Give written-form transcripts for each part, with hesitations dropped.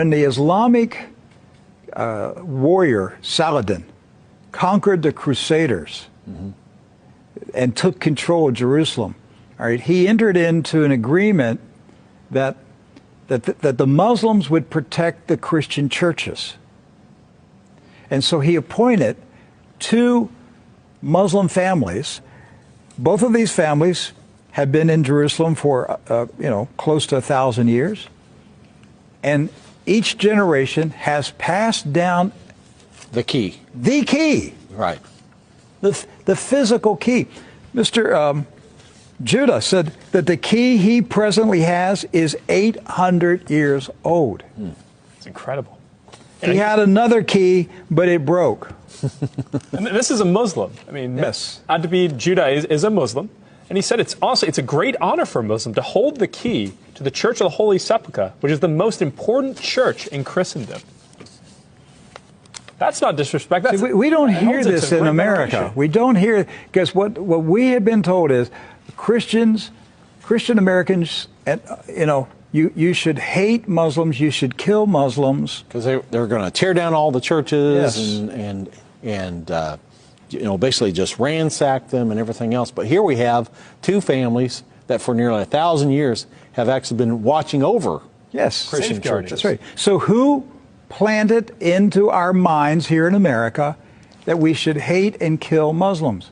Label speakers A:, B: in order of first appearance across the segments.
A: When the Islamic warrior Saladin conquered the Crusaders and took control of Jerusalem, all right, he entered into an agreement that the Muslims would protect the Christian churches. And so he appointed two Muslim families. Both of these families have been in Jerusalem for, close to 1,000 years. And each generation has passed down
B: the key.
A: The key.
B: Right.
A: The physical key. Mr. Judah said that the key he presently has is 800 years old.
C: It's incredible.
A: He had another key, but it broke.
C: And this is a Muslim. I mean,
A: yes.
C: Adnabi Judah is a Muslim. And he said it's a great honor for a Muslim to hold the key to the Church of the Holy Sepulchre, which is the most important church in Christendom. That's not disrespect. That's,
A: we don't hear this in America. We don't hear, because what we have been told is Christian Americans, and you should hate Muslims, you should kill Muslims,
B: because they're going to tear down all the churches.
A: Yes.
B: and basically just ransack them and everything else. But here we have two families that for nearly 1,000 years have actually been watching over Christian churches.
A: That's right. So who planted into our minds here in America that we should hate and kill Muslims?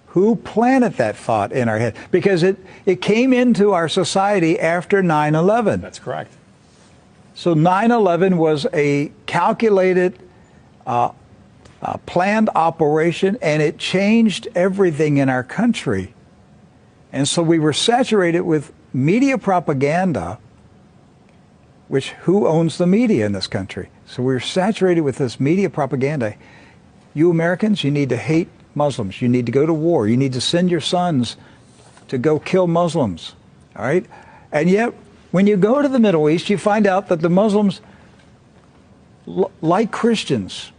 A: Who planted that thought in our head? Because it came into our society after 9/11.
C: That's correct.
A: So 9/11 was a calculated, planned operation, and it changed everything in our country. And so we were saturated with media propaganda, which who owns the media in this country? So we were saturated with this media propaganda. You Americans, you need to hate Muslims. You need to go to war. You need to send your sons to go kill Muslims. All right? And yet, when you go to the Middle East, you find out that the Muslims, like Christians,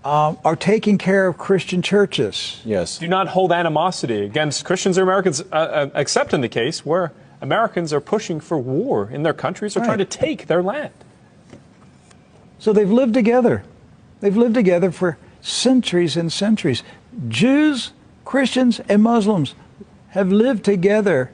A: are taking care of Christian churches.
B: Yes.
C: Do not hold animosity against Christians or Americans, except in the case where Americans are pushing for war in their countries or trying to take their land.
A: So they've lived together. They've lived together for centuries and centuries. Jews, Christians, and Muslims have lived together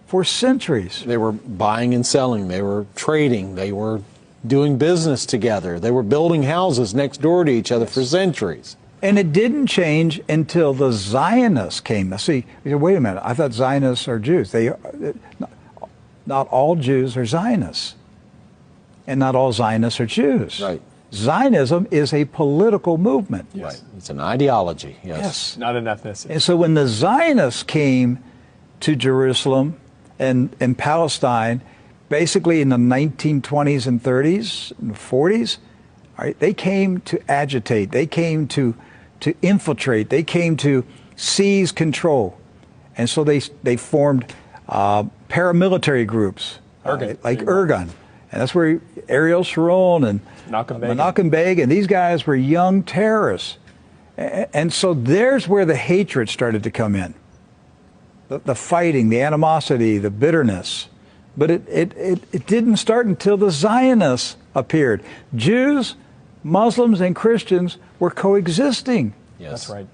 A: for centuries.
B: They were buying and selling. They were trading. They were doing business together. They were building houses next door to each other for centuries.
A: And it didn't change until the Zionists came. Now, see, you say, wait a minute, I thought Zionists are Jews. Not all Jews are Zionists. And not all Zionists are Jews.
B: Right.
A: Zionism is a political movement.
C: Yes.
B: Right. It's an ideology.
A: Yes.
C: Not an ethnicity.
A: And so when the Zionists came to Jerusalem and Palestine, basically in the 1920s and 30s and 40s, all right, they came to agitate. They came to infiltrate. They came to seize control. And so they formed paramilitary groups, like Irgun. And that's where Ariel Sharon and Menachem Begin, and these guys were young terrorists. And so there's where the hatred started to come in. The fighting, the animosity, the bitterness. But it didn't start until the Zionists appeared. Jews, Muslims, and Christians were coexisting.
B: Yes.
C: That's right.